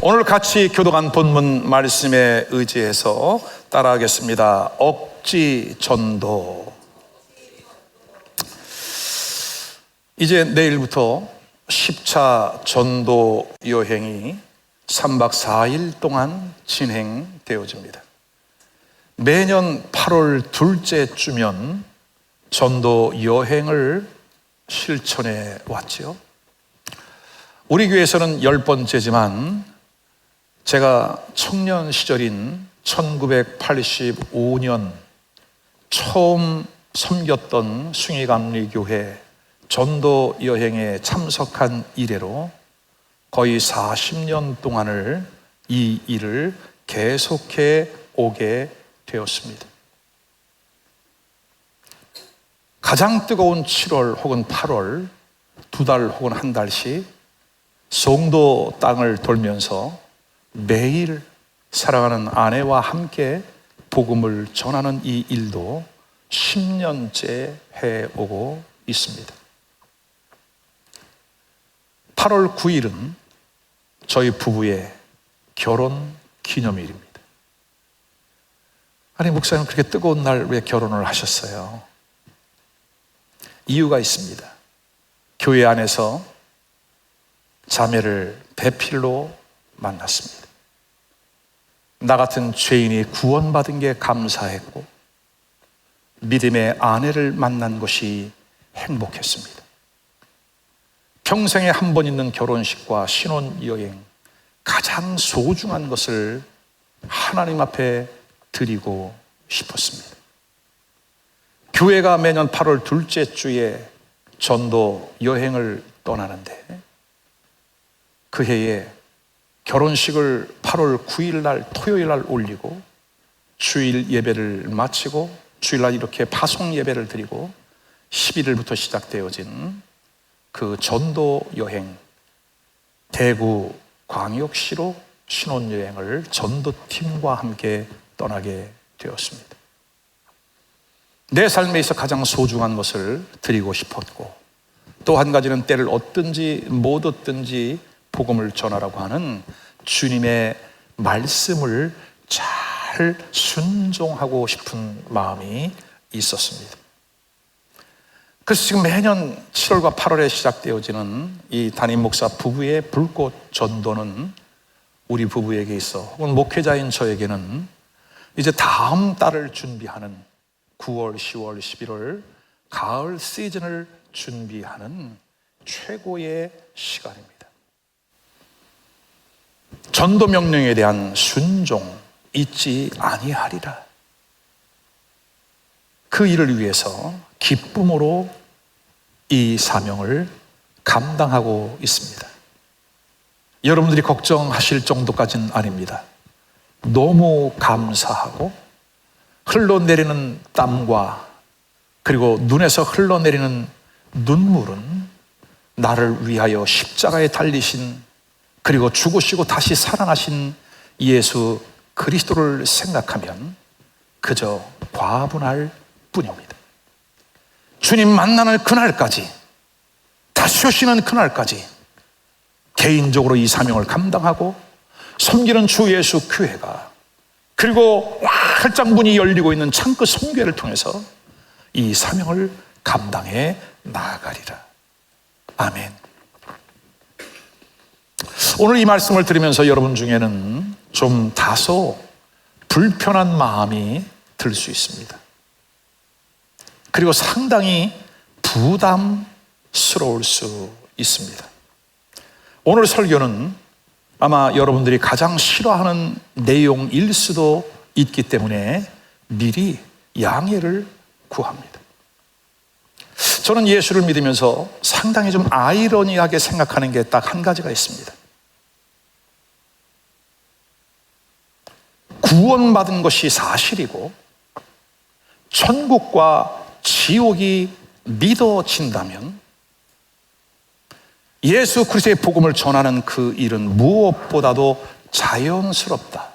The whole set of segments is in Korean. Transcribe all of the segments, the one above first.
오늘 같이 교독한 본문 말씀에 의지해서 따라하겠습니다. 억지 전도. 이제 내일부터 10차 전도 여행이 3박 4일 동안 진행되어집니다. 매년 8월 둘째 주면 전도 여행을 실천해 왔지요. 우리 교회에서는 10번째지만 제가 청년 시절인 1985년 처음 섬겼던 숭의감리교회 전도 여행에 참석한 이래로 거의 40년 동안을 이 일을 계속해 오게 되었습니다. 가장 뜨거운 7월 혹은 8월 2달 혹은 한 달씩 송도 땅을 돌면서 매일 사랑하는 아내와 함께 복음을 전하는 이 일도 10년째 해오고 있습니다. 8월 9일은 저희 부부의 결혼 기념일입니다. 아니, 목사님 그렇게 뜨거운 날 왜 결혼을 하셨어요? 이유가 있습니다. 교회 안에서 자매를 배필로 만났습니다. 나 같은 죄인이 구원받은 게 감사했고 믿음의 아내를 만난 것이 행복했습니다. 평생에 한 번 있는 결혼식과 신혼여행, 가장 소중한 것을 하나님 앞에 드리고 싶었습니다. 교회가 매년 8월 둘째 주에 전도 여행을 떠나는데 그 해에 결혼식을 8월 9일 날 토요일 날 올리고 주일 예배를 마치고 주일날 이렇게 파송 예배를 드리고 11일부터 시작되어진 그 전도 여행, 대구 광역시로 신혼여행을 전도팀과 함께 떠나게 되었습니다. 내 삶에 있어 가장 소중한 것을 드리고 싶었고 또 한 가지는 때를 얻든지 못 얻든지 복음을 전하라고 하는 주님의 말씀을 잘 순종하고 싶은 마음이 있었습니다. 그래서 지금 매년 7월과 8월에 시작되어지는 이 담임 목사 부부의 불꽃 전도는 우리 부부에게 있어 혹은 목회자인 저에게는 이제 다음 달을 준비하는 9월, 10월, 11월 가을 시즌을 준비하는 최고의 시간입니다. 전도 명령에 대한 순종 잊지 아니하리라. 그 일을 위해서 기쁨으로 이 사명을 감당하고 있습니다. 여러분들이 걱정하실 정도까지는 아닙니다. 너무 감사하고 흘러내리는 땀과 그리고 눈에서 흘러내리는 눈물은 나를 위하여 십자가에 달리신 그리고 죽으시고 다시 살아나신 예수 그리스도를 생각하면 그저 과분할 뿐입니다. 주님 만나는 그날까지, 다시 오시는 그날까지 개인적으로 이 사명을 감당하고 섬기는 주 예수 교회가 그리고 활짝 문이 열리고 있는 창끝 선교회를 통해서 이 사명을 감당해 나아가리라. 아멘. 오늘 이 말씀을 들으면서 여러분 중에는 좀 다소 불편한 마음이 들 수 있습니다. 그리고 상당히 부담스러울 수 있습니다. 오늘 설교는 아마 여러분들이 가장 싫어하는 내용일 수도 있기 때문에 미리 양해를 구합니다. 저는 예수를 믿으면서 상당히 좀 아이러니하게 생각하는 게 딱 한 가지가 있습니다. 구원받은 것이 사실이고 천국과 지옥이 믿어진다면 예수 그리스도의 복음을 전하는 그 일은 무엇보다도 자연스럽다.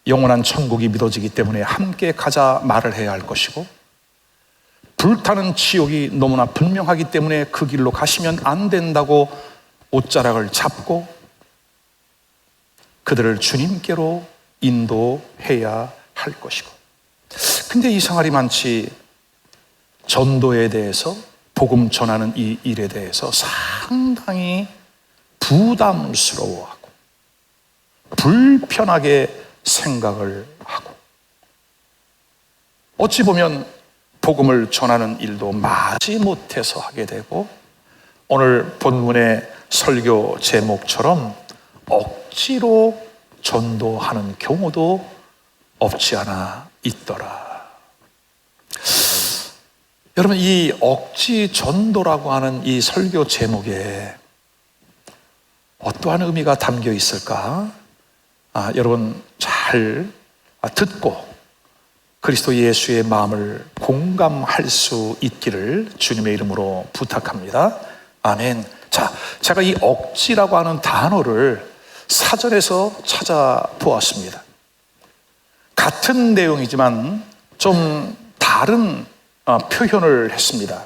영원한 천국이 믿어지기 때문에 함께 가자 말을 해야 할 것이고 불타는 지옥이 너무나 분명하기 때문에 그 길로 가시면 안 된다고 옷자락을 잡고 그들을 주님께로 인도해야 할 것이고, 근데 이상할이 많지 전도에 대해서, 복음 전하는 이 일에 대해서 상당히 부담스러워하고 불편하게 생각을 하고, 어찌 보면 복음을 전하는 일도 마지 못해서 하게 되고, 오늘 본문의 설교 제목처럼 억지로 전도하는 경우도 없지 않아 있더라. 여러분, 이 억지 전도라고 하는 이 설교 제목에 어떠한 의미가 담겨 있을까? 여러분 잘 듣고 그리스도 예수의 마음을 공감할 수 있기를 주님의 이름으로 부탁합니다. 아멘. 자, 제가 이 억지라고 하는 단어를 사전에서 찾아보았습니다. 같은 내용이지만 좀 다른 표현을 했습니다.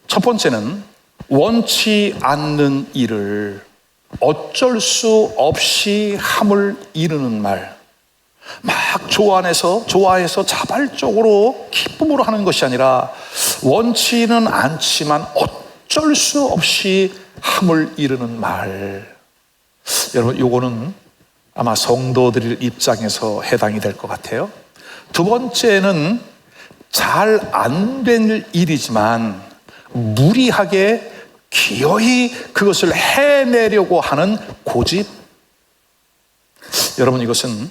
첫 번째는 원치 않는 일을 어쩔 수 없이 함을 이루는 말, 막 좋아해서 자발적으로 기쁨으로 하는 것이 아니라 원치는 않지만 어쩔 수 없이 함을 이루는 말. 여러분, 요거는 아마 성도들 입장에서 해당이 될 것 같아요. 두 번째는 잘 안 된 일이지만 무리하게 기어이 그것을 해내려고 하는 고집. 여러분, 이것은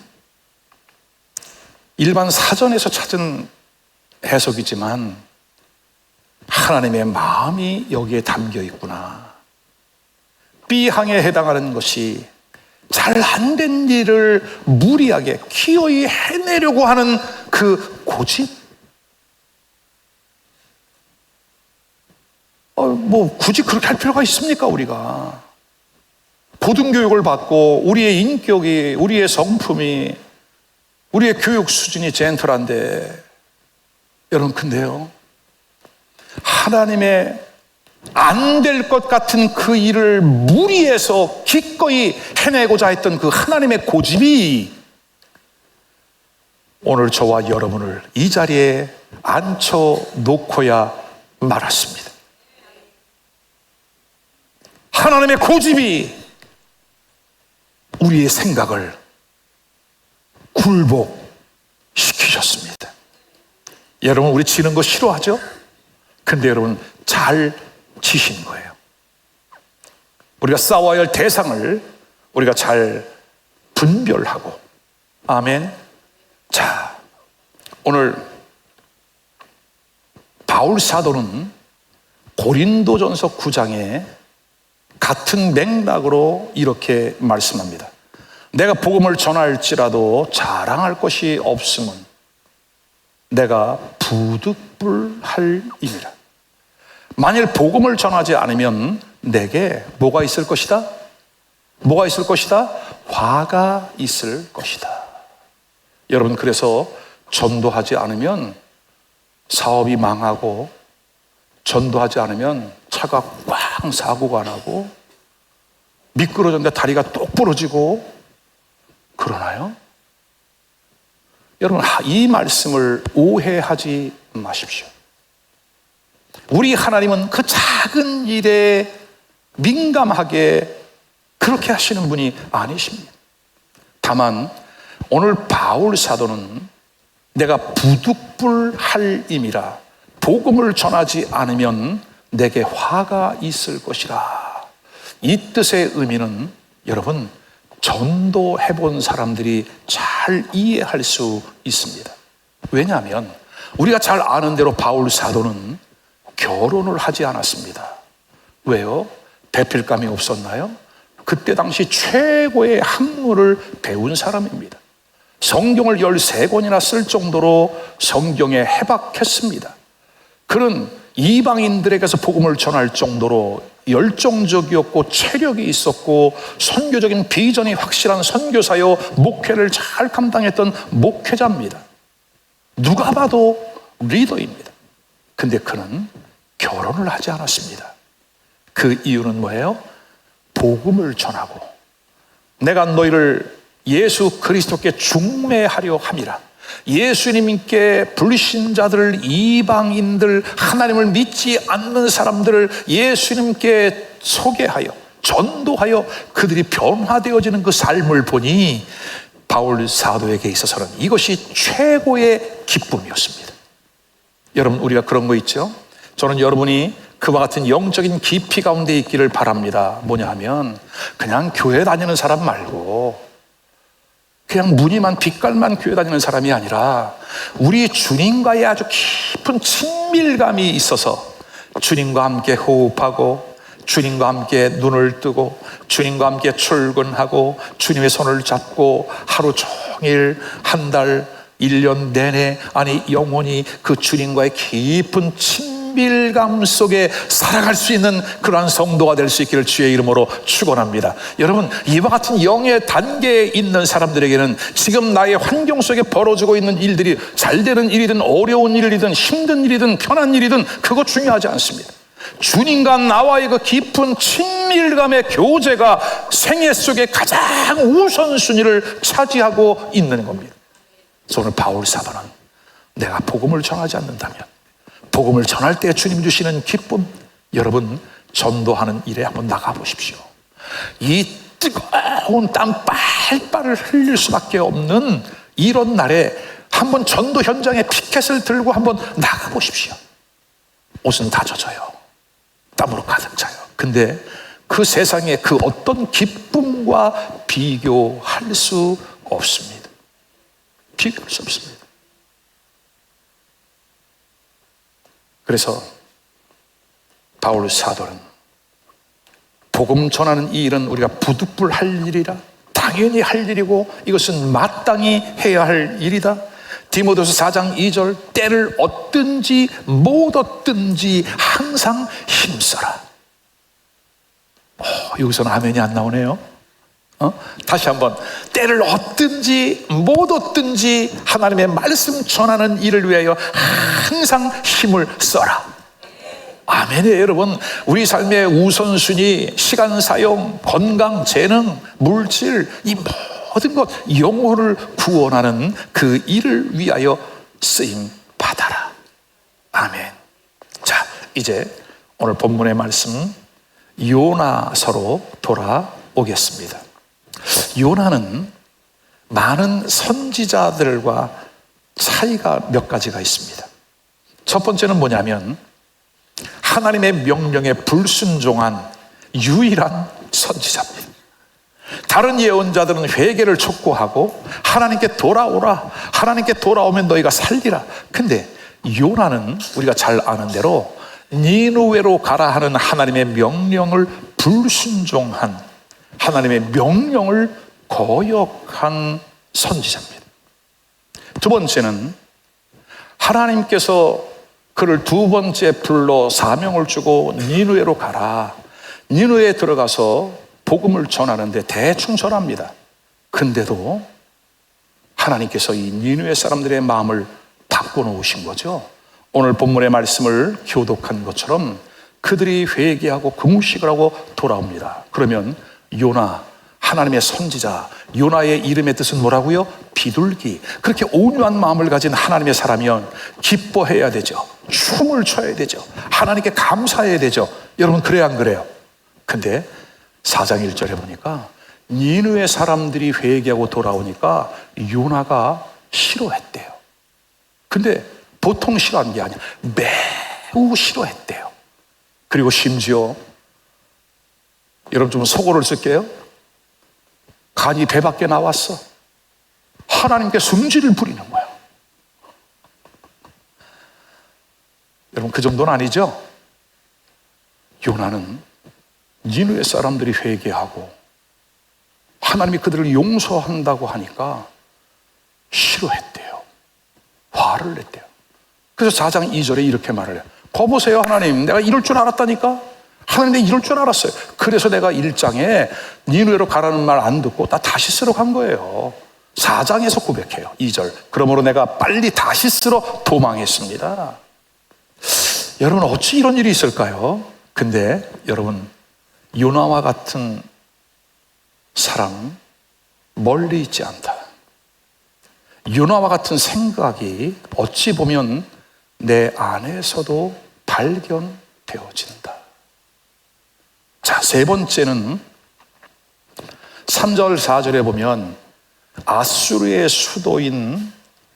일반 사전에서 찾은 해석이지만 하나님의 마음이 여기에 담겨 있구나. B항에 해당하는 것이 잘 안 된 일을 무리하게 기어이 해내려고 하는 그 고집. 뭐 굳이 그렇게 할 필요가 있습니까? 우리가 고등교육을 받고 우리의 인격이, 우리의 성품이, 우리의 교육 수준이 젠틀한데, 여러분, 근데요, 하나님의 안 될 것 같은 그 일을 무리해서 기꺼이 해내고자 했던 그 하나님의 고집이 오늘 저와 여러분을 이 자리에 앉혀놓고야 말았습니다. 하나님의 고집이 우리의 생각을 굴복시키셨습니다. 여러분, 우리 지는 거 싫어하죠? 근데 여러분, 잘 지신 거예요. 우리가 싸워야 할 대상을 우리가 잘 분별하고. 아멘. 자, 오늘 바울 사도는 고린도전서 9장에 같은 맥락으로 이렇게 말씀합니다. 내가 복음을 전할지라도 자랑할 것이 없음은 내가 부득불할이니라. 만일 복음을 전하지 않으면 내게 뭐가 있을 것이다? 뭐가 있을 것이다? 화가 있을 것이다. 여러분, 그래서 전도하지 않으면 사업이 망하고, 전도하지 않으면 차가 꽝 사고가 나고, 미끄러졌는데 다리가 똑 부러지고 그러나요? 여러분, 이 말씀을 오해하지 마십시오. 우리 하나님은 그 작은 일에 민감하게 그렇게 하시는 분이 아니십니다. 다만 오늘 바울 사도는 내가 부득불할임이라, 복음을 전하지 않으면 내게 화가 있을 것이라. 이 뜻의 의미는 여러분, 전도해 본 사람들이 잘 이해할 수 있습니다. 왜냐하면 우리가 잘 아는 대로 바울 사도는 결혼을 하지 않았습니다. 왜요? 배필감이 없었나요? 그때 당시 최고의 학문을 배운 사람입니다. 성경을 13권이나 쓸 정도로 성경에 해박했습니다. 그는 이방인들에게서 복음을 전할 정도로 열정적이었고 체력이 있었고 선교적인 비전이 확실한 선교사요, 목회를 잘 감당했던 목회자입니다. 누가 봐도 리더입니다. 근데 그는 결혼을 하지 않았습니다. 그 이유는 뭐예요? 복음을 전하고 내가 너희를 예수 그리스도께 중매하려 함이라. 예수님께 불신자들, 이방인들, 하나님을 믿지 않는 사람들을 예수님께 소개하여 전도하여 그들이 변화되어지는 그 삶을 보니 바울 사도에게 있어서는 이것이 최고의 기쁨이었습니다. 여러분, 우리가 그런 거 있죠? 저는 여러분이 그와 같은 영적인 깊이 가운데 있기를 바랍니다. 뭐냐 하면 그냥 교회 다니는 사람 말고 그냥 무늬만 빛깔만 교회 다니는 사람이 아니라 우리 주님과의 아주 깊은 친밀감이 있어서 주님과 함께 호흡하고 주님과 함께 눈을 뜨고 주님과 함께 출근하고 주님의 손을 잡고 하루 종일 한 달, 1년 내내, 아니 영원히 그 주님과의 깊은 친밀감 속에 살아갈 수 있는 그러한 성도가 될 수 있기를 주의 이름으로 축원합니다. 여러분, 이와 같은 영의 단계에 있는 사람들에게는 지금 나의 환경 속에 벌어지고 있는 일들이 잘 되는 일이든 어려운 일이든 힘든 일이든 편한 일이든 그거 중요하지 않습니다. 주님과 나와의 그 깊은 친밀감의 교제가 생애 속에 가장 우선순위를 차지하고 있는 겁니다. 그래서 오늘 바울 사도는 내가 복음을 전하지 않는다면, 복음을 전할 때 주님 주시는 기쁨, 여러분 전도하는 일에 한번 나가보십시오. 이 뜨거운 땀 빨빨을 흘릴 수밖에 없는 이런 날에 한번 전도 현장에 피켓을 들고 한번 나가보십시오. 옷은 다 젖어요. 땀으로 가득 차요. 근데 그 세상에 그 어떤 기쁨과 비교할 수 없습니다. 비교할 수 없습니다. 그래서 바울 사도는 복음 전하는 이 일은 우리가 부득불 할 일이라, 당연히 할 일이고 이것은 마땅히 해야 할 일이다. 디모데후서 4장 2절, 때를 얻든지 못 얻든지 항상 힘써라. 여기서는 아멘이 안 나오네요. 다시 한번, 때를 얻든지 못 얻든지 하나님의 말씀 전하는 일을 위하여 항상 힘을 써라. 아멘이에요. 여러분, 우리 삶의 우선순위, 시간 사용, 건강, 재능, 물질, 이 모든 것, 영혼을 구원하는 그 일을 위하여 쓰임 받아라. 아멘. 자, 이제 오늘 본문의 말씀 요나서로 돌아오겠습니다. 요나는 많은 선지자들과 차이가 몇 가지가 있습니다. 첫 번째는 뭐냐면 하나님의 명령에 불순종한 유일한 선지자입니다. 다른 예언자들은 회개를 촉구하고 하나님께 돌아오라, 하나님께 돌아오면 너희가 살리라. 근데 요나는 우리가 잘 아는 대로 니느웨로 가라 하는 하나님의 명령을 불순종한, 하나님의 명령을 거역한 선지자입니다. 두 번째는 하나님께서 그를 두 번째 불러 사명을 주고 니느웨로 가라, 니느웨에 들어가서 복음을 전하는데 대충 전합니다. 근데도 하나님께서 이 니느웨 사람들의 마음을 바꿔놓으신 거죠. 오늘 본문의 말씀을 교독한 것처럼 그들이 회개하고 금식을 하고 돌아옵니다. 그러면 요나, 하나님의 선지자, 요나의 이름의 뜻은 뭐라고요? 비둘기. 그렇게 온유한 마음을 가진 하나님의 사람이면 기뻐해야 되죠. 춤을 춰야 되죠. 하나님께 감사해야 되죠. 여러분, 그래야 안 그래요? 근데 4장 1절에 보니까 니느웨 사람들이 회개하고 돌아오니까 요나가 싫어했대요. 근데 보통 싫어한 게 아니야. 매우 싫어했대요. 그리고 심지어 여러분 좀 속어를 쓸게요. 간이 배 밖에 나왔어. 하나님께 승질을 부리는 거야. 여러분, 그 정도는 아니죠? 요나는 니느웨 사람들이 회개하고 하나님이 그들을 용서한다고 하니까 싫어했대요. 화를 냈대요. 그래서 4장 2절에 이렇게 말을 해요. 거보세요, 하나님, 내가 이럴 줄 알았다니까. 하나님, 내가 이럴 줄 알았어요. 그래서 내가 1장에 니느웨로 가라는 말 안 듣고 나 다시스로 간 거예요. 4장에서 고백해요. 2절, 그러므로 내가 빨리 다시스로 도망했습니다. 여러분, 어찌 이런 일이 있을까요? 근데 여러분, 요나와 같은 사람, 멀리 있지 않다. 요나와 같은 생각이 어찌 보면 내 안에서도 발견되어진다. 자, 세 번째는 3절, 4절에 보면 아수르의 수도인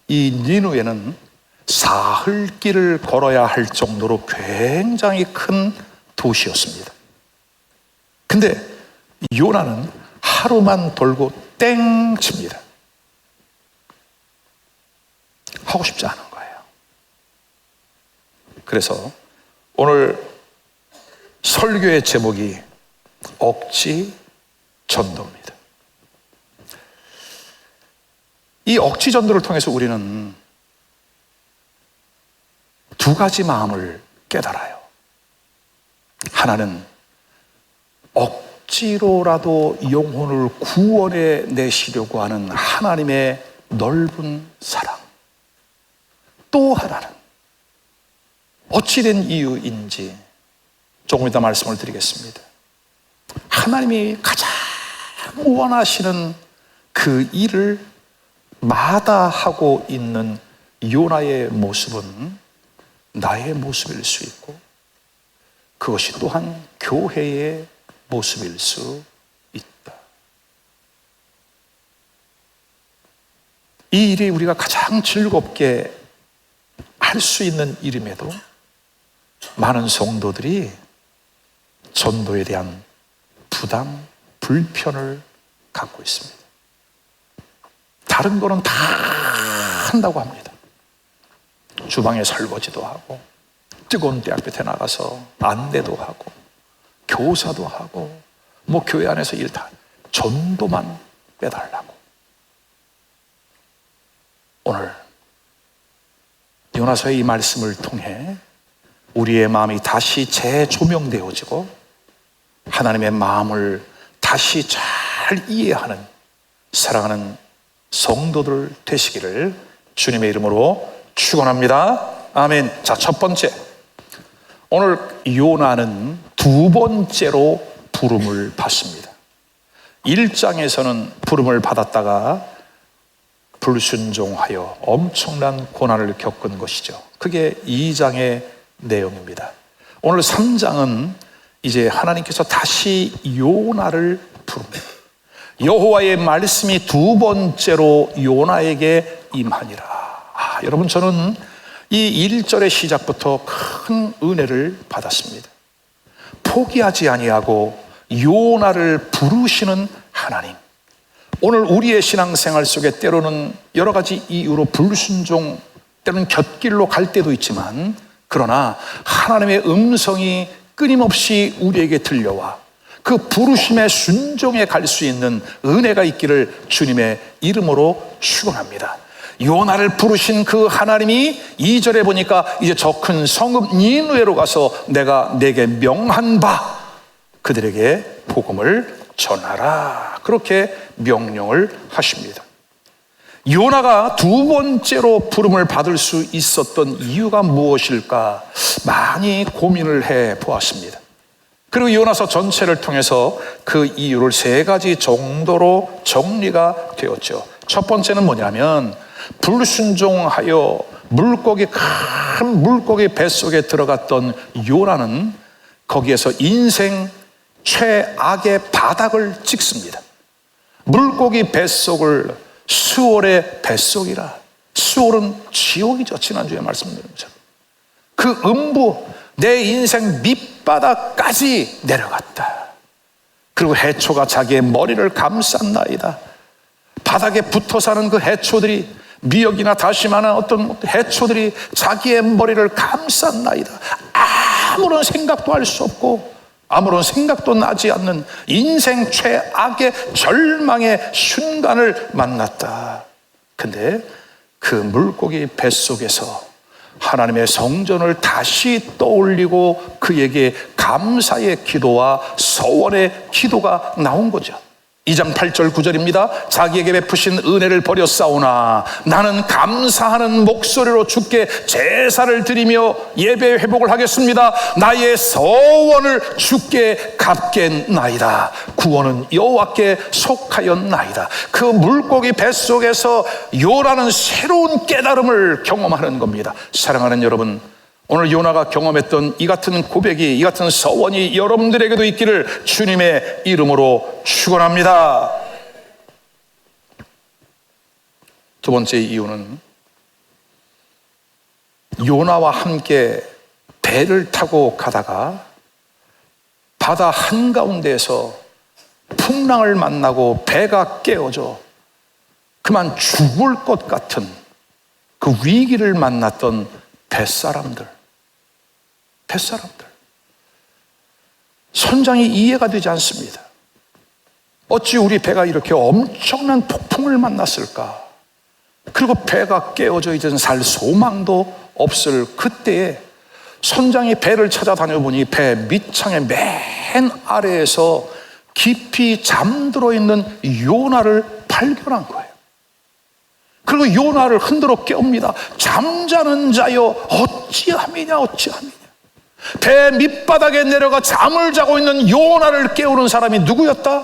이 니느웨는 사흘길을 걸어야 할 정도로 굉장히 큰 도시였습니다. 근데 요나는 하루만 돌고 땡 칩니다. 하고 싶지 않은 거예요. 그래서 오늘 설교의 제목이 억지 전도입니다. 이 억지 전도를 통해서 우리는 두 가지 마음을 깨달아요. 하나는 억지로라도 영혼을 구원해 내시려고 하는 하나님의 넓은 사랑. 또 하나는 어찌된 이유인지 조금 이따 말씀을 드리겠습니다. 하나님이 가장 원하시는 그 일을 마다하고 있는 요나의 모습은 나의 모습일 수 있고 그것이 또한 교회의 모습일 수 있다. 이 일이 우리가 가장 즐겁게 할 수 있는 일임에도 많은 성도들이 전도에 대한 부담, 불편을 갖고 있습니다. 다른 거는 다 한다고 합니다. 주방에 설거지도 하고 뜨거운 떼약볕에 나가서 안내도 하고 교사도 하고 뭐 교회 안에서 일 다 전도만 빼달라고. 오늘 요나서의 이 말씀을 통해 우리의 마음이 다시 재조명되어지고 하나님의 마음을 다시 잘 이해하는 사랑하는 성도들 되시기를 주님의 이름으로 축원합니다. 아멘. 자, 첫 번째, 오늘 요나는 두 번째로 부름을 받습니다. 1장에서는 부름을 받았다가 불순종하여 엄청난 고난을 겪은 것이죠. 그게 2장의 내용입니다. 오늘 3장은 이제 하나님께서 다시 요나를 부릅니다. 여호와의 말씀이 두 번째로 요나에게 임하니라. 여러분, 저는 이 1절의 시작부터 큰 은혜를 받았습니다. 포기하지 아니하고 요나를 부르시는 하나님. 오늘 우리의 신앙생활 속에 때로는 여러 가지 이유로 불순종, 때로는 곁길로 갈 때도 있지만, 그러나 하나님의 음성이 끊임없이 우리에게 들려와 그 부르심의 순종에 갈 수 있는 은혜가 있기를 주님의 이름으로 축원합니다. 요나를 부르신 그 하나님이 2절에 보니까 이제 저 큰 성읍 니느웨로 가서 내가 내게 명한 바 그들에게 복음을 전하라, 그렇게 명령을 하십니다. 요나가 두 번째로 부름을 받을 수 있었던 이유가 무엇일까 많이 고민을 해 보았습니다. 그리고 요나서 전체를 통해서 그 이유를 세 가지 정도로 정리가 되었죠. 첫 번째는 뭐냐면, 불순종하여 큰 물고기 뱃속에 들어갔던 요나는 거기에서 인생 최악의 바닥을 찍습니다. 물고기 뱃속을 수월의 뱃속이라. 수월은 지옥이죠. 지난주에 말씀드린 것처럼 그 음부, 내 인생 밑바닥까지 내려갔다. 그리고 해초가 자기의 머리를 감쌌나이다. 바닥에 붙어 사는 그 해초들이, 미역이나 다시마나 어떤 해초들이 자기의 머리를 감쌌나이다. 아무런 생각도 할 수 없고 아무런 생각도 나지 않는 인생 최악의 절망의 순간을 만났다. 근데 그 물고기 뱃속에서 하나님의 성전을 다시 떠올리고 그에게 감사의 기도와 서원의 기도가 나온 거죠. 2장 8절 9절입니다. 자기에게 베푸신 은혜를 버려 싸우나 나는 감사하는 목소리로 주께 제사를 드리며 예배 회복을 하겠습니다. 나의 서원을 주께 갚겠나이다. 구원은 여호와께 속하였나이다. 그 물고기 뱃속에서 요나는 새로운 깨달음을 경험하는 겁니다. 사랑하는 여러분, 오늘 요나가 경험했던 이 같은 고백이, 이 같은 서원이 여러분들에게도 있기를 주님의 이름으로 축원합니다. 두 번째 이유는 요나와 함께 배를 타고 가다가 바다 한가운데에서 풍랑을 만나고 배가 깨어져 그만 죽을 것 같은 그 위기를 만났던 뱃사람들. 선장이 이해가 되지 않습니다. 어찌 우리 배가 이렇게 엄청난 폭풍을 만났을까? 그리고 배가 깨어져 이제는 살 소망도 없을 그때에 선장이 배를 찾아다녀보니 배 밑창의 맨 아래에서 깊이 잠들어 있는 요나를 발견한 거예요. 그리고 요나를 흔들어 깨웁니다. 잠자는 자여 어찌함이냐. 배 밑바닥에 내려가 잠을 자고 있는 요나를 깨우는 사람이 누구였다?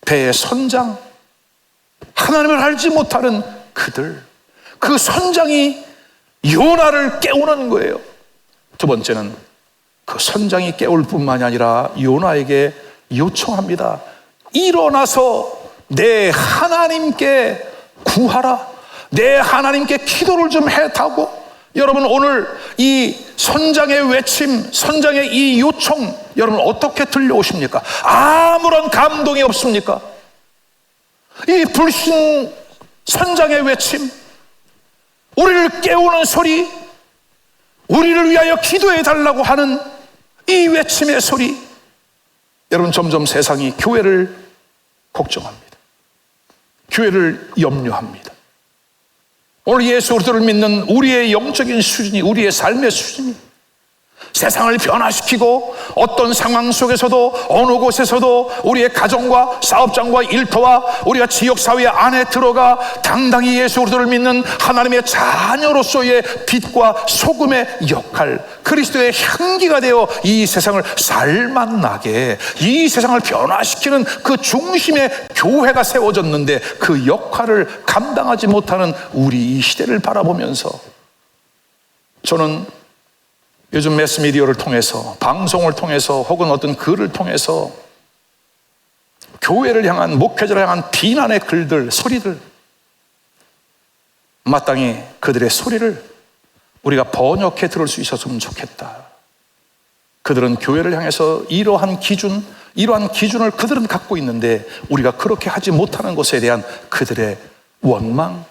배의 선장, 하나님을 알지 못하는 그들. 그 선장이 요나를 깨우는 거예요. 두 번째는 그 선장이 깨울 뿐만이 아니라 요나에게 요청합니다. 일어나서 내 하나님께 구하라. 내 하나님께 기도를 좀 해다고. 여러분, 오늘 이 선장의 외침, 선장의 이 요청, 여러분 어떻게 들려오십니까? 아무런 감동이 없습니까? 이 불신 선장의 외침, 우리를 깨우는 소리, 우리를 위하여 기도해 달라고 하는 이 외침의 소리. 여러분, 점점 세상이 교회를 걱정합니다. 교회를 염려합니다. 오늘 예수 그리스도를 믿는 우리의 영적인 수준이, 우리의 삶의 수준이 세상을 변화시키고 어떤 상황 속에서도 어느 곳에서도 우리의 가정과 사업장과 일터와 우리가 지역사회 안에 들어가 당당히 예수 그리스도를 믿는 하나님의 자녀로서의 빛과 소금의 역할, 그리스도의 향기가 되어 이 세상을 살맛나게, 이 세상을 변화시키는 그 중심의 교회가 세워졌는데 그 역할을 감당하지 못하는 우리 이 시대를 바라보면서 저는 요즘 매스미디어를 통해서, 방송을 통해서, 혹은 어떤 글을 통해서 교회를 향한, 목회자를 향한 비난의 글들, 소리들, 마땅히 그들의 소리를 우리가 번역해 들을 수 있었으면 좋겠다. 그들은 교회를 향해서 이러한 기준을 그들은 갖고 있는데 우리가 그렇게 하지 못하는 것에 대한 그들의 원망,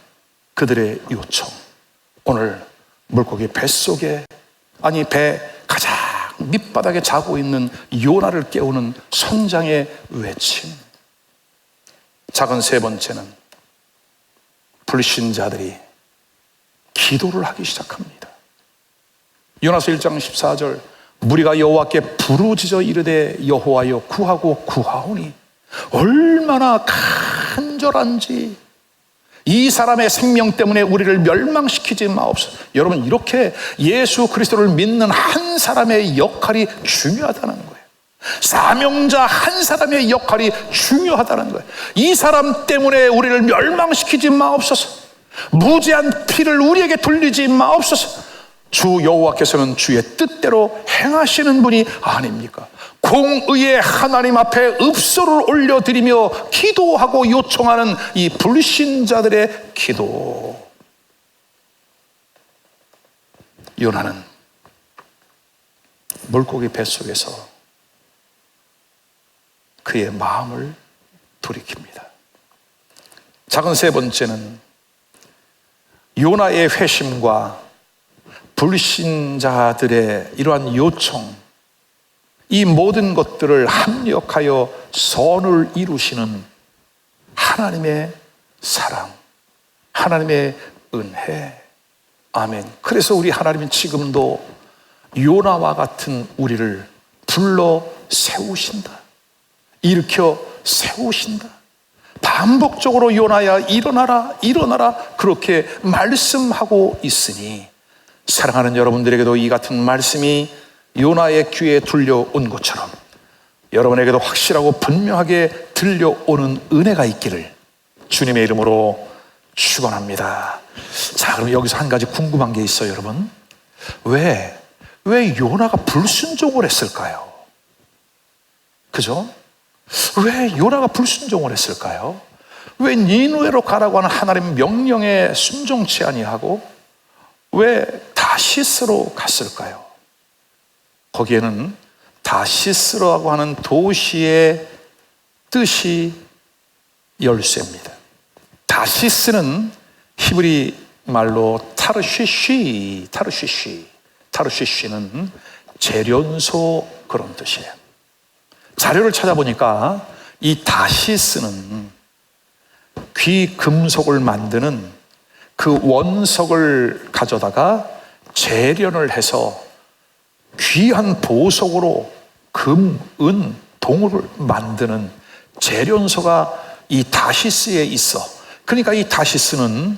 그들의 요청. 오늘 물고기 뱃속에, 아니 배 가장 밑바닥에 자고 있는 요나를 깨우는 선장의 외침. 작은 세 번째는 불신자들이 기도를 하기 시작합니다. 요나서 1장 14절, 무리가 여호와께 부르짖어 이르되 여호와여 구하고 구하오니 얼마나 간절한지 이 사람의 생명 때문에 우리를 멸망시키지 마옵소서. 여러분, 이렇게 예수 그리스도를 믿는 한 사람의 역할이 중요하다는 거예요. 사명자 한 사람의 역할이 중요하다는 거예요. 이 사람 때문에 우리를 멸망시키지 마옵소서. 무죄한 피를 우리에게 돌리지 마옵소서. 주 여호와께서는 주의 뜻대로 행하시는 분이 아닙니까? 공의의 하나님 앞에 읍소를 올려드리며 기도하고 요청하는 이 불신자들의 기도. 요나는 물고기 뱃속에서 그의 마음을 돌이킵니다. 작은 세 번째는 요나의 회심과 불신자들의 이러한 요청, 이 모든 것들을 합력하여 선을 이루시는 하나님의 사랑, 하나님의 은혜. 아멘. 그래서 우리 하나님은 지금도 요나와 같은 우리를 불러 세우신다, 일으켜 세우신다. 반복적으로 요나야 일어나라 일어나라 그렇게 말씀하고 있으니 사랑하는 여러분들에게도 이 같은 말씀이 요나의 귀에 들려온 것처럼 여러분에게도 확실하고 분명하게 들려오는 은혜가 있기를 주님의 이름으로 축원합니다. 자, 그럼 여기서 한 가지 궁금한 게 있어요, 여러분. 왜 요나가 불순종을 했을까요? 그죠? 왜 요나가 불순종을 했을까요? 왜 니느웨로 가라고 하는 하나님 명령에 순종치 아니하고 왜 다시스로 갔을까요? 거기에는 다시스라고 하는 도시의 뜻이 열쇠입니다. 다시스는 히브리 말로 타르시쉬는 재련소 그런 뜻이에요. 자료를 찾아보니까 이 다시스는 귀금속을 만드는 그 원석을 가져다가 재련을 해서 귀한 보석으로 금, 은, 동을 만드는 재련소가 이 다시스에 있어. 그러니까 이 다시스는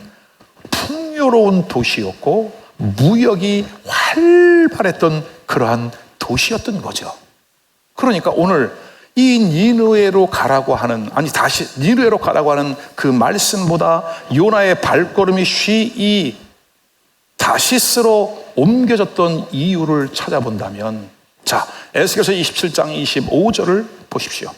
풍요로운 도시였고 무역이 활발했던 그러한 도시였던 거죠. 그러니까 오늘 이 니느웨로 가라고 하는, 니느웨로 가라고 하는 그 말씀보다 요나의 발걸음이 이 다시스로 옮겨졌던 이유를 찾아본다면, 자, 에스겔서 27장 25절을 보십시오.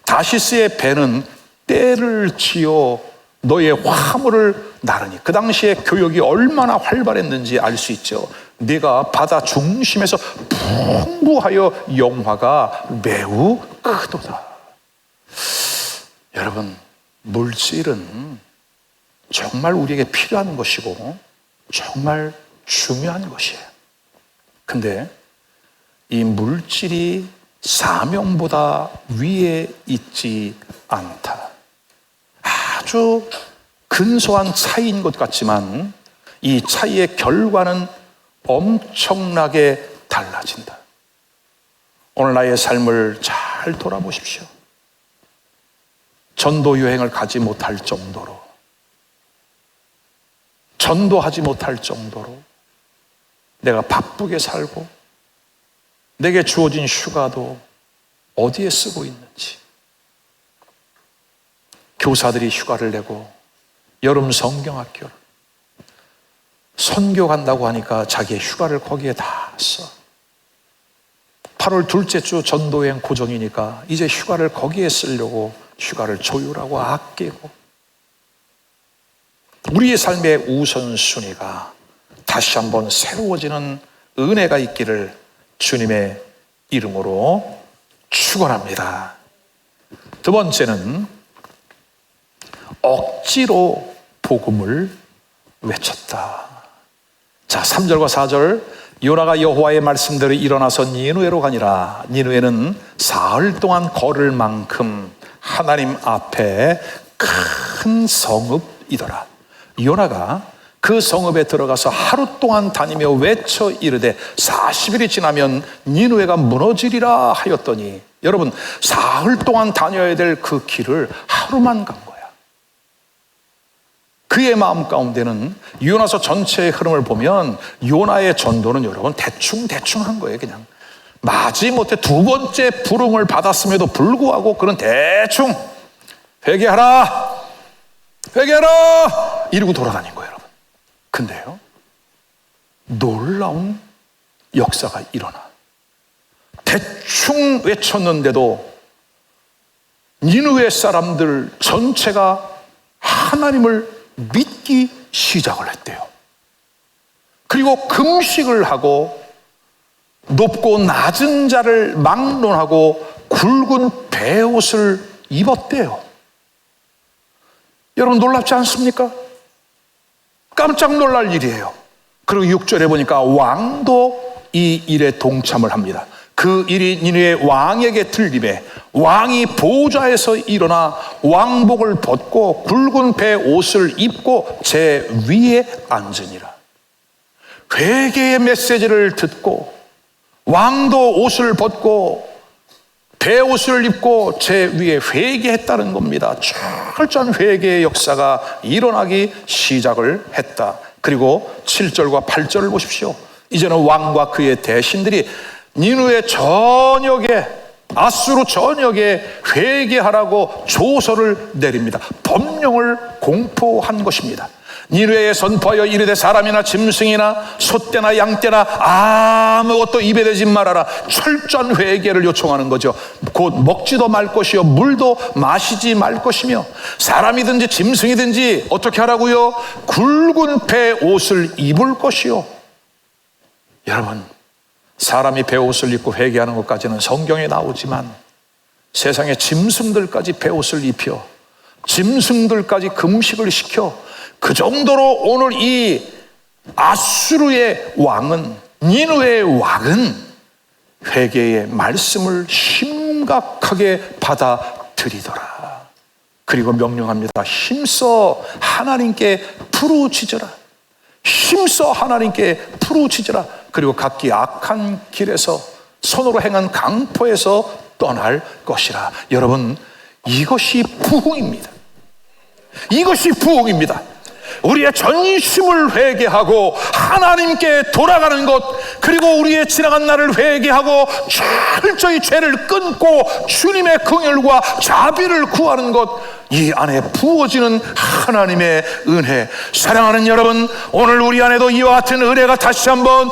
다시스의 배는 떼를 지어 너의 화물을 나르니. 그 당시에 교역이 얼마나 활발했는지 알 수 있죠. 네가 바다 중심에서 풍부하여 영화가 매우 크도다. 여러분, 물질은 정말 우리에게 필요한 것이고 정말 중요한 것이에요. 근데 이 물질이 사명보다 위에 있지 않다. 아주 근소한 차이인 것 같지만 이 차이의 결과는 엄청나게 달라진다. 오늘 나의 삶을 잘 돌아보십시오. 전도 여행을 가지 못할 정도로, 전도하지 못할 정도로 내가 바쁘게 살고 내게 주어진 휴가도 어디에 쓰고 있는지, 교사들이 휴가를 내고 여름 성경학교를 선교 간다고 하니까 자기의 휴가를 거기에 다 써. 8월 둘째 주 전도여행 고정이니까 이제 휴가를 거기에 쓰려고 휴가를 조율하고 아끼고, 우리의 삶의 우선순위가 다시 한번 새로워지는 은혜가 있기를 주님의 이름으로 축원합니다. 두 번째는 억지로 복음을 외쳤다. 자, 3절과 4절, 요나가 여호와의 말씀대로 일어나서 니느웨로 가니라. 니느웨는 사흘 동안 걸을 만큼 하나님 앞에 큰 성읍이더라. 요나가 그 성읍에 들어가서 하루 동안 다니며 외쳐 이르되 40일이 지나면 니느웨가 무너지리라 하였더니, 여러분, 사흘 동안 다녀야 될 그 길을 하루만 간 거야. 그의 마음 가운데는 요나서 전체의 흐름을 보면 요나의 전도는 여러분 대충 한 거예요. 그냥 마지못해 두 번째 부름을 받았음에도 불구하고 그런 대충 회개하라 이러고 돌아다닌 거예요, 여러분. 근데요, 놀라운 역사가 일어나. 대충 외쳤는데도 니느웨 사람들 전체가 하나님을 믿기 시작을 했대요. 그리고 금식을 하고 높고 낮은 자를 막론하고 굵은 베옷을 입었대요. 여러분, 놀랍지 않습니까? 깜짝 놀랄 일이에요. 그리고 6절에 보니까 왕도 이 일에 동참을 합니다. 그 일이 니느웨 왕에게 들림에 왕이 보좌에서 일어나 왕복을 벗고 굵은 배 옷을 입고 제 위에 앉으니라. 회개의 메시지를 듣고 왕도 옷을 벗고 베옷을 입고 제 위에 회개했다는 겁니다. 철저한 회개의 역사가 일어나기 시작을 했다. 그리고 7절과 8절을 보십시오. 이제는 왕과 그의 대신들이 니느웨 전역에, 아수르 전역에 회개하라고 조서를 내립니다. 법령을 공포한 것입니다. 니느웨에 선포하여 이르되 사람이나 짐승이나 소떼나 양떼나 아무것도 입에 대지 말아라. 철저한 회개를 요청하는 거죠. 곧 먹지도 말 것이요 물도 마시지 말 것이며 사람이든지 짐승이든지 어떻게 하라고요? 굵은 배 옷을 입을 것이요. 여러분, 사람이 배옷을 입고 회개하는 것까지는 성경에 나오지만 세상의 짐승들까지 배옷을 입혀 짐승들까지 금식을 시켜 그 정도로 오늘 이 아수르의 왕은, 니느웨의 왕은 회개의 말씀을 심각하게 받아들이더라. 그리고 명령합니다. 힘써 하나님께 부르짖으라. 힘써 하나님께 부르짖으라. 그리고 각기 악한 길에서 손으로 행한 강포에서 떠날 것이라. 여러분, 이것이 부흥입니다. 이것이 부흥입니다. 우리의 전심을 회개하고 하나님께 돌아가는 것, 그리고 우리의 지나간 날을 회개하고 철저히 죄를 끊고 주님의 긍휼과 자비를 구하는 것, 이 안에 부어지는 하나님의 은혜. 사랑하는 여러분, 오늘 우리 안에도 이와 같은 은혜가 다시 한번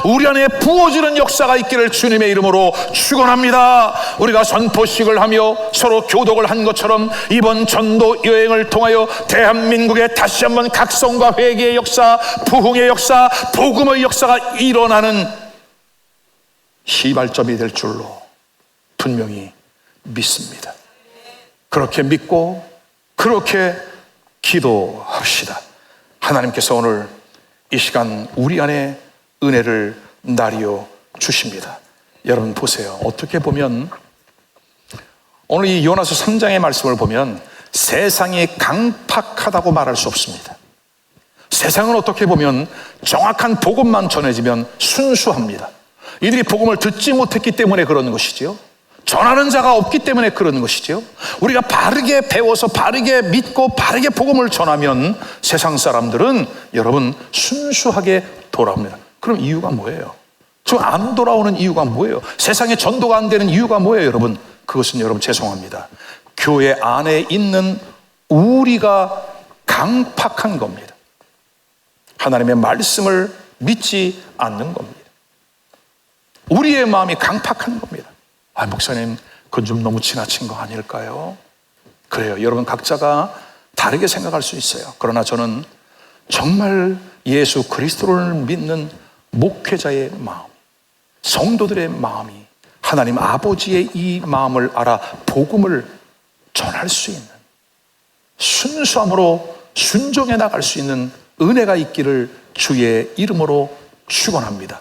우리 안에 부어지는 역사가 있기를 주님의 이름으로 축원합니다. 우리가 선포식을 하며 서로 교독을 한 것처럼 이번 전도 여행을 통하여 대한민국에 다시 한번 각성과 회개의 역사, 부흥의 역사, 복음의 역사가 일어나는 시발점이 될 줄로 분명히 믿습니다. 그렇게 믿고 그렇게 기도합시다. 하나님께서 오늘 이 시간 우리 안에 은혜를 나리어 주십니다. 여러분 보세요. 어떻게 보면 오늘 이 요나서 3장의 말씀을 보면 세상이 강팍하다고 말할 수 없습니다. 세상은 어떻게 보면 정확한 복음만 전해지면 순수합니다. 이들이 복음을 듣지 못했기 때문에 그러는 것이지요. 전하는 자가 없기 때문에 그러는 것이죠. 우리가 바르게 배워서 바르게 믿고 바르게 복음을 전하면 세상 사람들은 여러분 순수하게 돌아옵니다. 그럼 이유가 뭐예요? 지금 안 돌아오는 이유가 뭐예요? 세상에 전도가 안 되는 이유가 뭐예요, 여러분? 그것은 여러분 죄송합니다. 교회 안에 있는 우리가 강팍한 겁니다. 하나님의 말씀을 믿지 않는 겁니다. 우리의 마음이 강팍한 겁니다. 아, 목사님, 그건 좀 너무 지나친 거 아닐까요? 그래요. 여러분 각자가 다르게 생각할 수 있어요. 그러나 저는 정말 예수 그리스도를 믿는 목회자의 마음, 성도들의 마음이 하나님 아버지의 이 마음을 알아 복음을 전할 수 있는, 순수함으로 순종해 나갈 수 있는 은혜가 있기를 주의 이름으로 축원합니다.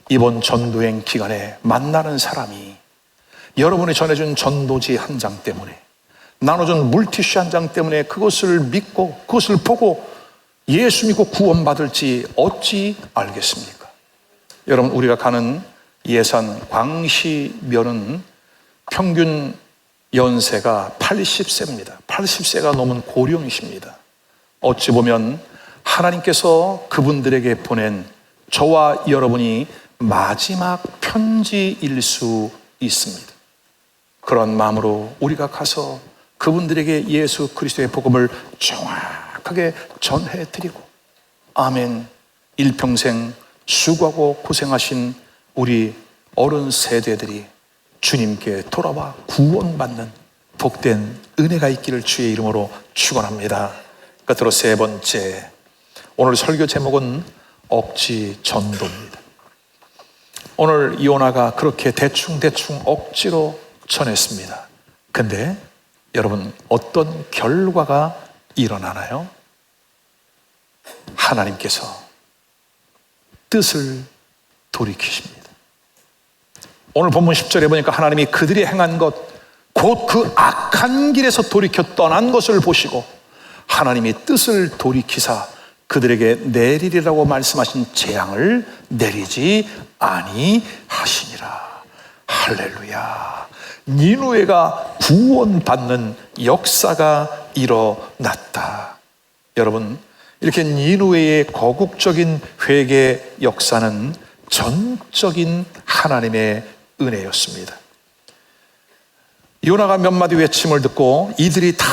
이번 전도행 기간에 만나는 사람이 여러분이 전해준 전도지 한 장 때문에, 나눠준 물티슈 한 장 때문에 그것을 믿고 그것을 보고 예수 믿고 구원받을지 어찌 알겠습니까? 여러분, 우리가 가는 예산 광시면은 평균 연세가 80세입니다. 80세가 넘은 고령이십니다. 어찌 보면 하나님께서 그분들에게 보낸 저와 여러분이 마지막 편지일 수 있습니다. 그런 마음으로 우리가 가서 그분들에게 예수 그리스도의 복음을 정확하게 전해드리고, 아멘, 일평생 수고하고 고생하신 우리 어른 세대들이 주님께 돌아와 구원받는 복된 은혜가 있기를 주의 이름으로 축원합니다. 끝으로 세 번째, 오늘 설교 제목은 억지 전도입니다. 오늘 요나가 그렇게 대충 억지로 전했습니다. 근데 여러분, 어떤 결과가 일어나나요? 하나님께서 뜻을 돌이키십니다. 오늘 본문 10절에 보니까 하나님이 그들이 행한 것, 곧 그 악한 길에서 돌이켜 떠난 것을 보시고 하나님이 뜻을 돌이키사 그들에게 내리리라고 말씀하신 재앙을 내리지 아니하시니라. 할렐루야. 니누에가 구원받는 역사가 일어났다. 여러분, 이렇게 니누에의 거국적인 회개 역사는 전적인 하나님의 은혜였습니다. 요나가 몇 마디 외침을 듣고 이들이 다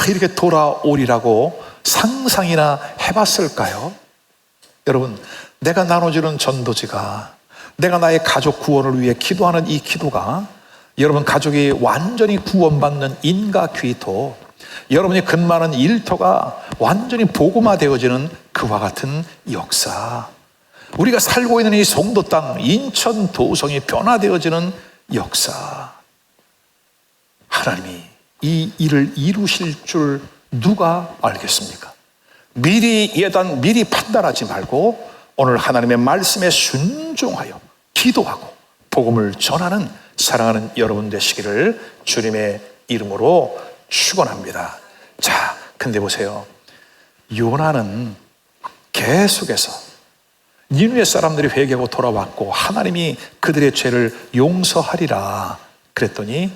이렇게 돌아오리라고 상상이나 해봤을까요? 여러분, 내가 나눠주는 전도지가, 내가 나의 가족 구원을 위해 기도하는 이 기도가, 여러분 가족이 완전히 구원받는 인가 귀토, 여러분이 근무하는 일터가 완전히 복음화되어지는 그와 같은 역사, 우리가 살고 있는 이 송도 땅 인천 도성이 변화되어지는 역사, 하나님이 이 일을 이루실 줄 누가 알겠습니까? 미리 판단하지 말고 오늘 하나님의 말씀에 순종하여 기도하고 복음을 전하는 사랑하는 여러분 되시기를 주님의 이름으로 축원합니다. 자, 근데 보세요. 요나는 계속해서 니느웨 사람들이 회개하고 돌아왔고 하나님이 그들의 죄를 용서하리라 그랬더니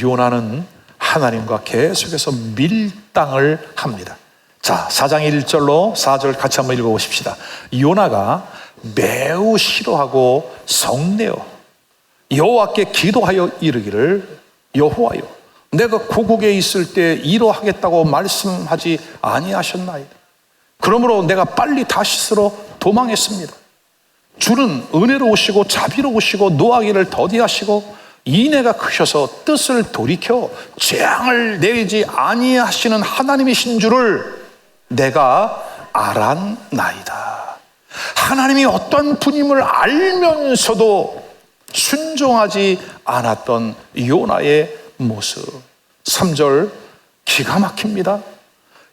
요나는 하나님과 계속해서 밀당을 합니다. 자, 4장 1절로 4절 같이 한번 읽어보십시다. 요나가 매우 싫어하고 성내어 여호와께 기도하여 이르기를, 여호와여, 내가 고국에 있을 때 이러하겠다고 말씀하지 아니하셨나이다. 그러므로 내가 빨리 다시스로 도망했습니다. 주는 은혜로우시고 자비로우시고 노하기를 더디하시고 인애가 크셔서 뜻을 돌이켜 재앙을 내리지 아니하시는 하나님이신 줄을 내가 알았나이다. 하나님이 어떤 분임을 알면서도 순종하지 않았던 요나의 모습. 3절 기가 막힙니다.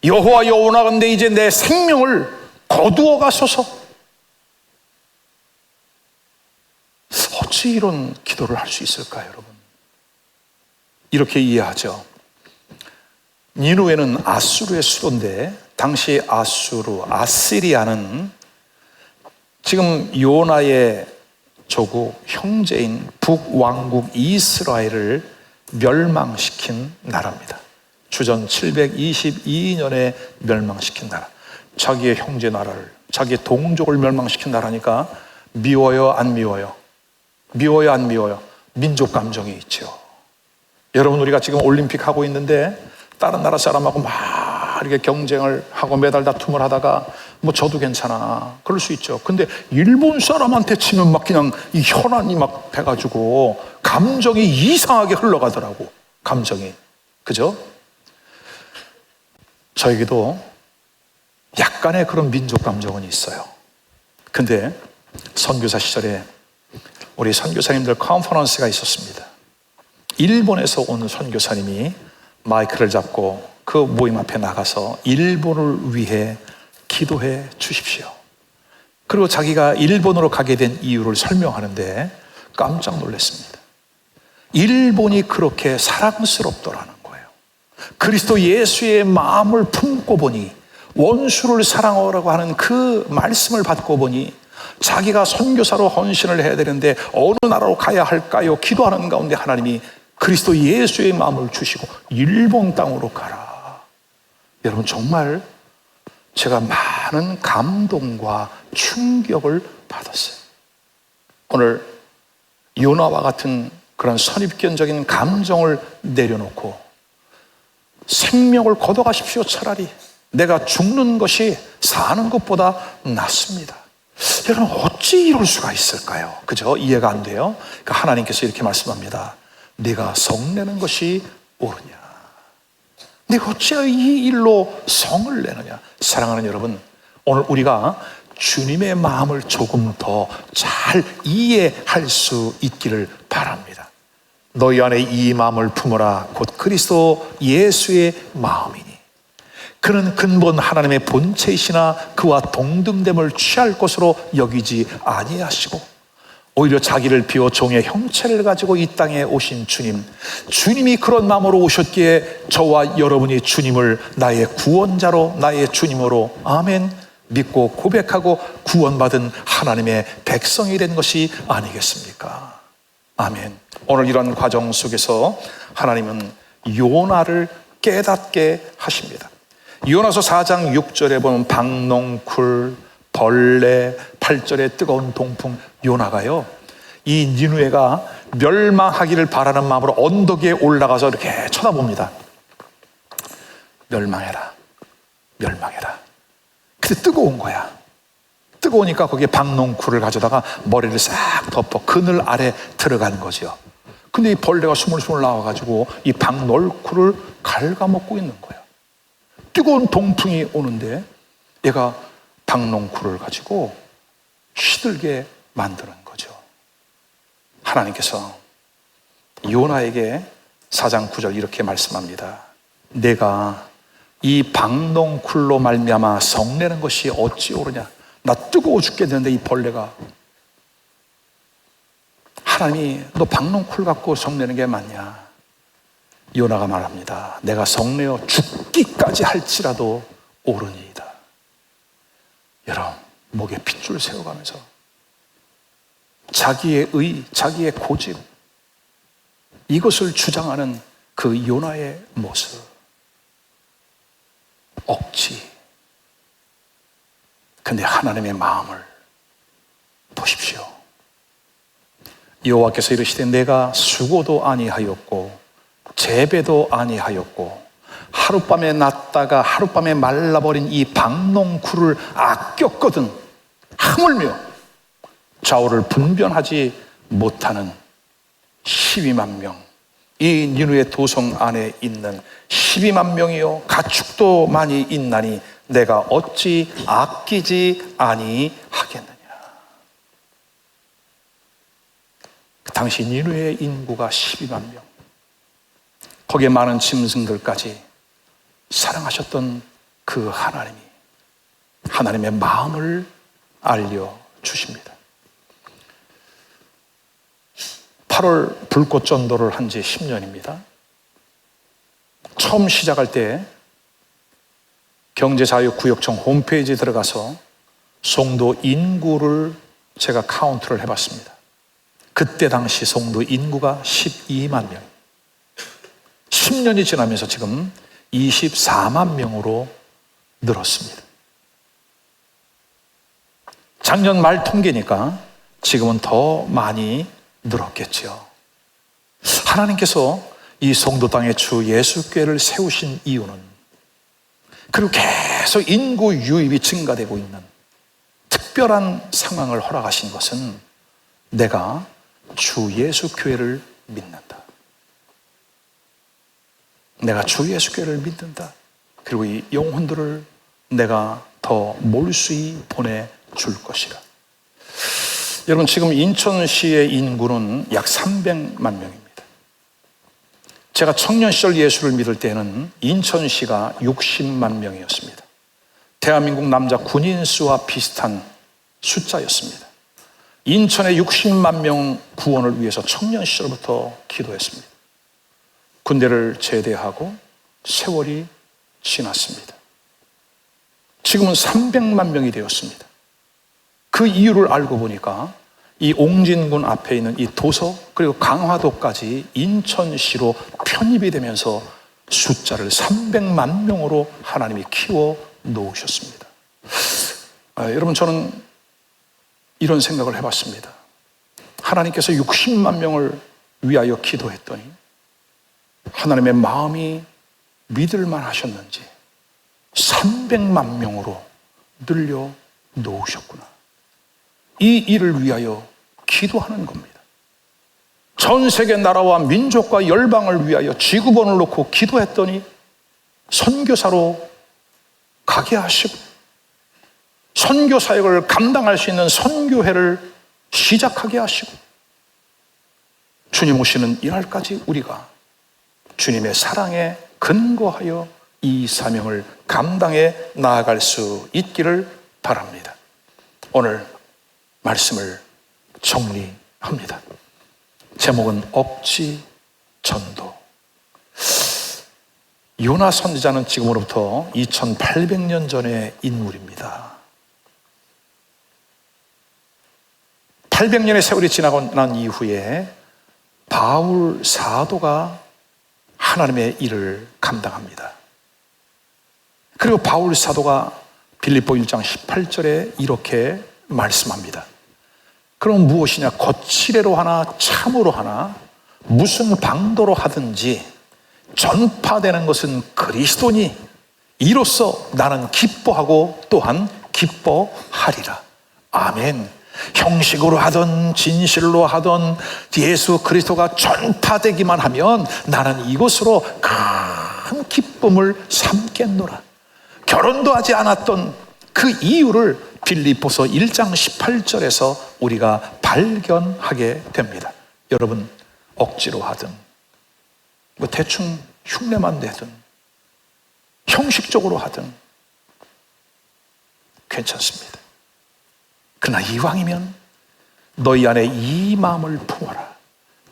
여호와 원하건대 이제 내 생명을 거두어 가소서. 어찌 이런 기도를 할 수 있을까요, 여러분? 이렇게 이해하죠. 니누에는 아수르의 수도인데 당시 아시리아는 지금 요나의 조국 형제인 북왕국 이스라엘을 멸망시킨 나라입니다. 주전 722년에 멸망시킨 나라. 자기의 형제 나라를, 자기의 동족을 멸망시킨 나라니까 미워요, 안 미워요? 미워요, 안 미워요? 민족 감정이 있죠. 여러분, 우리가 지금 올림픽 하고 있는데 다른 나라 사람하고 막 이렇게 경쟁을 하고 메달 다툼을 하다가 뭐 저도 괜찮아 그럴 수 있죠. 근데 일본 사람한테 치면 막 그냥 이 혈안이 막 돼가지고 감정이 이상하게 흘러가더라고. 감정이, 그죠? 저에게도 약간의 그런 민족 감정은 있어요. 근데 선교사 시절에 우리 선교사님들 컨퍼런스가 있었습니다. 일본에서 온 선교사님이 마이크를 잡고 그 모임 앞에 나가서 일본을 위해 기도해 주십시오. 그리고 자기가 일본으로 가게 된 이유를 설명하는데 깜짝 놀랐습니다. 일본이 그렇게 사랑스럽더라는 거예요. 그리스도 예수의 마음을 품고 보니, 원수를 사랑하라고 하는 그 말씀을 받고 보니 자기가 선교사로 헌신을 해야 되는데 어느 나라로 가야 할까요? 기도하는 가운데 하나님이 그리스도 예수의 마음을 주시고 일본 땅으로 가라. 여러분, 정말 제가 많은 감동과 충격을 받았어요. 오늘 요나와 같은 그런 선입견적인 감정을 내려놓고 생명을 걷어가십시오. 차라리 내가 죽는 것이 사는 것보다 낫습니다. 여러분, 어찌 이럴 수가 있을까요? 그죠? 이해가 안 돼요. 그러니까 하나님께서 이렇게 말씀합니다. 네가 성내는 것이 옳으냐? 내가 어찌하여 이 일로 성을 내느냐? 사랑하는 여러분, 오늘 우리가 주님의 마음을 조금 더 잘 이해할 수 있기를 바랍니다. 너희 안에 이 마음을 품어라. 곧 그리스도 예수의 마음이니 그는 근본 하나님의 본체이시나 그와 동등됨을 취할 것으로 여기지 아니하시고 오히려 자기를 비워 종의 형체를 가지고 이 땅에 오신 주님, 주님이 그런 마음으로 오셨기에 저와 여러분이 주님을 나의 구원자로, 나의 주님으로 아멘 믿고 고백하고 구원받은 하나님의 백성이 된 것이 아니겠습니까? 아멘. 오늘 이런 과정 속에서 하나님은 요나를 깨닫게 하십니다. 요나서 4장 6절에 보면 박농쿨, 벌레, 8절에 뜨거운 동풍. 요나가요, 이 니느웨가 멸망하기를 바라는 마음으로 언덕 위에 올라가서 이렇게 쳐다봅니다. 멸망해라, 멸망해라. 근데 뜨거운 거야. 뜨거우니까 거기에 박농쿨을 가져다가 머리를 싹 덮어 그늘 아래 들어간 거죠. 근데 이 벌레가 스물스물 나와가지고 이 박농쿨을 갉아먹고 있는 거야. 뜨거운 동풍이 오는데 얘가 박농쿨을 가지고 시들게 만드는 거죠. 하나님께서 요나에게 4장 9절 이렇게 말씀합니다. 내가 이 박농쿨로 말미암아 성내는 것이 어찌 옳으냐. 나 뜨거워 죽겠는데 이 벌레가. 하나님이 너 박농쿨 갖고 성내는 게 맞냐. 요나가 말합니다. 내가 성내어 죽기까지 할지라도 옳으니이다. 여러분, 목에 핏줄 세워가면서 자기의 의, 자기의 고집, 이것을 주장하는 그 요나의 모습. 억지. 근데 하나님의 마음을 보십시오. 여호와께서 이르시되 내가 수고도 아니하였고 재배도 아니하였고 하룻밤에 났다가 하룻밤에 말라버린 이 박농쿨을 아꼈거든. 하물며 좌우를 분변하지 못하는 12만 명, 이 니느웨 도성 안에 있는 12만 명이요 가축도 많이 있나니 내가 어찌 아끼지 아니하겠느냐. 그 당시 니느웨의 인구가 12만 명, 거기에 많은 짐승들까지 사랑하셨던 그 하나님이 하나님의 마음을 알려주십니다. 8월 불꽃 전도를 한 지 10년입니다. 처음 시작할 때 경제자유구역청 홈페이지에 들어가서 송도 인구를 제가 카운트를 해봤습니다. 그때 당시 송도 인구가 12만 명. 10년이 지나면서 지금 24만 명으로 늘었습니다. 작년 말 통계니까 지금은 더 많이 늘었겠죠. 하나님께서 이 송도 땅에 주 예수교회를 세우신 이유는, 그리고 계속 인구 유입이 증가되고 있는 특별한 상황을 허락하신 것은 내가 주 예수교회를 믿는다. 내가 주 예수교회를 믿는다. 그리고 이 영혼들을 내가 더 몰수히 보내줄 것이라. 여러분, 지금 인천시의 인구는 약 300만 명입니다. 제가 청년 시절 예수를 믿을 때는 인천시가 60만 명이었습니다. 대한민국 남자 군인 수와 비슷한 숫자였습니다. 인천의 60만 명 구원을 위해서 청년 시절부터 기도했습니다. 군대를 제대하고 세월이 지났습니다. 지금은 300만 명이 되었습니다. 그 이유를 알고 보니까 이 옹진군 앞에 있는 이 도서, 그리고 강화도까지 인천시로 편입이 되면서 숫자를 300만 명으로 하나님이 키워 놓으셨습니다. 여러분, 저는 이런 생각을 해봤습니다. 하나님께서 60만 명을 위하여 기도했더니 하나님의 마음이 믿을만 하셨는지 300만 명으로 늘려 놓으셨구나. 이 일을 위하여 기도하는 겁니다. 전 세계 나라와 민족과 열방을 위하여 지구본을 놓고 기도했더니 선교사로 가게 하시고 선교 사역을 감당할 수 있는 선교회를 시작하게 하시고 주님 오시는 이날까지 우리가 주님의 사랑에 근거하여 이 사명을 감당해 나아갈 수 있기를 바랍니다. 오늘 말씀을 정리합니다. 제목은 억지 전도. 요나 선지자는 지금으로부터 2800년 전의 인물입니다. 800년의 세월이 지나고 난 이후에 바울 사도가 하나님의 일을 감당합니다. 그리고 바울 사도가 빌립보 1장 18절에 이렇게 말씀합니다. 그럼 무엇이냐? 거칠애로 하나 참으로 하나 무슨 방도로 하든지 전파되는 것은 그리스도니 이로써 나는 기뻐하고 또한 기뻐하리라. 아멘. 형식으로 하던 진실로 하던 예수 그리스도가 전파되기만 하면 나는 이것으로 큰 기쁨을 삼겠노라. 결혼도 하지 않았던 그 이유를 빌립보서 1장 18절에서 우리가 발견하게 됩니다. 여러분, 억지로 하든 뭐 대충 흉내만 내든 형식적으로 하든 괜찮습니다. 그러나 이왕이면 너희 안에 이 마음을 품어라.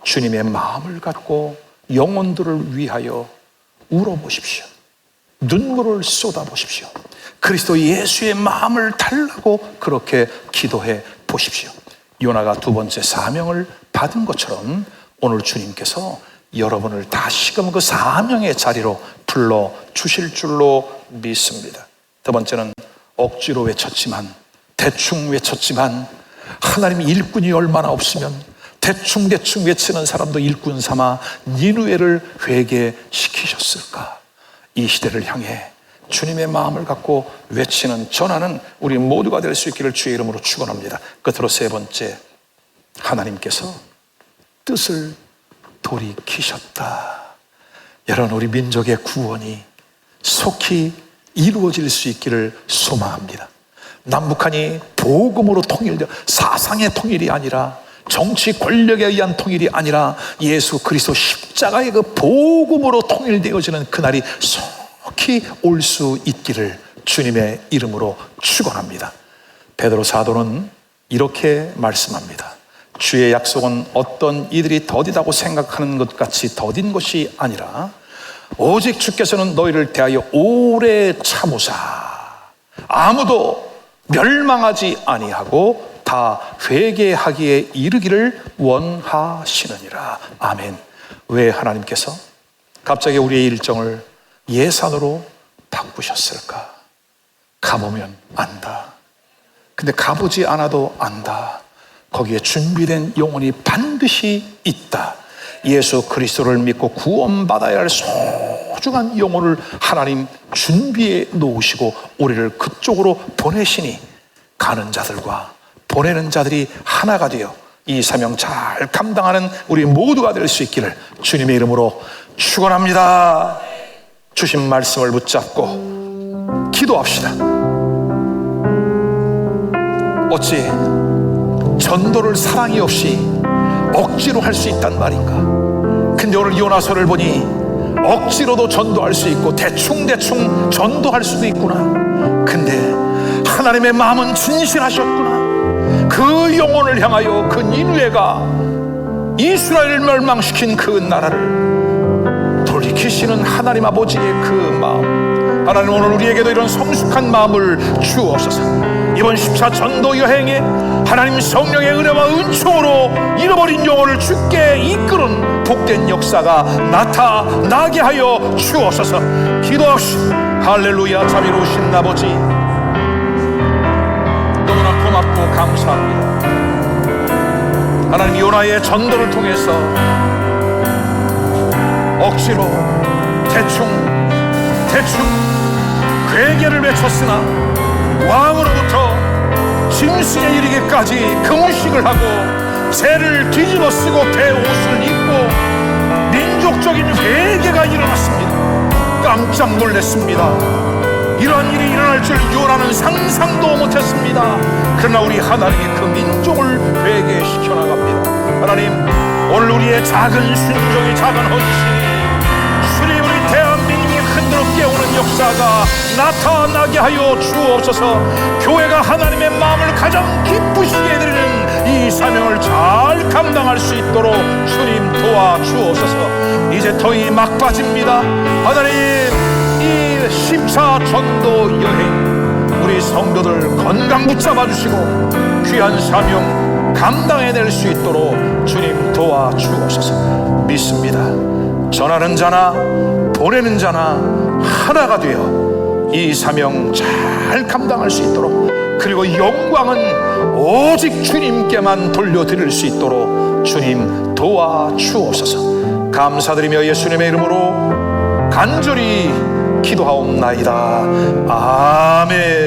주님의 마음을 갖고 영혼들을 위하여 울어보십시오. 눈물을 쏟아보십시오. 그리스도 예수의 마음을 달라고 그렇게 기도해 보십시오. 요나가 두 번째 사명을 받은 것처럼 오늘 주님께서 여러분을 다시금 그 사명의 자리로 불러주실 줄로 믿습니다. 두 번째는 억지로 외쳤지만, 대충 외쳤지만 하나님 일꾼이 얼마나 없으면 대충 외치는 사람도 일꾼 삼아 니느웨를 회개시키셨을까. 이 시대를 향해 주님의 마음을 갖고 외치는 전하는 우리 모두가 될 수 있기를 주의 이름으로 축원합니다. 끝으로 세 번째, 하나님께서 뜻을 돌이키셨다. 여러분, 우리 민족의 구원이 속히 이루어질 수 있기를 소망합니다. 남북한이 복음으로 통일되어 사상의 통일이 아니라 정치 권력에 의한 통일이 아니라 예수 그리스도 십자가의 그 복음으로 통일되어지는 그날이 속히 올 수 있기를 주님의 이름으로 축원합니다. 베드로 사도는 이렇게 말씀합니다. 주의 약속은 어떤 이들이 더디다고 생각하는 것 같이 더딘 것이 아니라 오직 주께서는 너희를 대하여 오래 참으사 아무도 멸망하지 아니하고 다 회개하기에 이르기를 원하시느니라. 아멘. 왜 하나님께서 갑자기 우리의 일정을 예산으로 바꾸셨을까? 가보면 안다. 근데 가보지 않아도 안다. 거기에 준비된 영혼이 반드시 있다. 예수 그리스도를 믿고 구원받아야 할 소중한 영혼을 하나님 준비해 놓으시고 우리를 그쪽으로 보내시니 가는 자들과 보내는 자들이 하나가 되어 이 사명 잘 감당하는 우리 모두가 될 수 있기를 주님의 이름으로 축원합니다. 주신 말씀을 붙잡고 기도합시다. 어찌 전도를 사랑이 없이 억지로 할 수 있단 말인가? 근데 오늘 요나서를 보니 억지로도 전도할 수 있고 대충 전도할 수도 있구나. 근데 하나님의 마음은 진실하셨구나. 그 영혼을 향하여 그 니느웨가 이스라엘을 멸망시킨 그 나라를 돌이키시는 하나님 아버지의 그 마음, 하나님 오늘 우리에게도 이런 성숙한 마음을 주옵소서. 이번 10차 전도 여행에 하나님 성령의 은혜와 은총으로 잃어버린 영혼을 주께 이끄는 복된 역사가 나타나게 하여 주옵소서. 기도합시다. 할렐루야. 자비로우신 아버지, 너무나 고맙고 감사합니다. 하나님, 요나의 전도를 통해서 억지로 대충 회개를 외쳤으나 왕으로부터 짐승에 이르기까지 금식을 하고 죄를 뒤집어 쓰고 대옷을 입고 민족적인 회개가 일어났습니다. 깜짝 놀랐습니다. 이러한 일이 일어날 줄 요나는 상상도 못했습니다. 그러나 우리 하나님이 그 민족을 회개시켜 나갑니다. 하나님, 오늘 우리의 작은 순종이, 작은 헌신이 주님 우리 대한민국을 흔들어 깨우는 역사가 나타나게 하여 주옵소서. 교회가 하나님의 마음을 가장 기쁘시게 해드리는 이 사명을 잘 감당할 수 있도록 주님 도와주옵소서. 이제 더위 막바지입니다. 하나님, 이 10차 전도 여행 우리 성도들 건강 붙잡아 주시고 귀한 사명 감당해낼 수 있도록 주님 도와주옵소서. 믿습니다. 전하는 자나 보내는 자나 하나가 되어 이 사명 잘 감당할 수 있도록, 그리고 영광은 오직 주님께만 돌려드릴 수 있도록 주님 도와주옵소서. 감사드리며 예수님의 이름으로 간절히 기도하옵나이다. 아멘.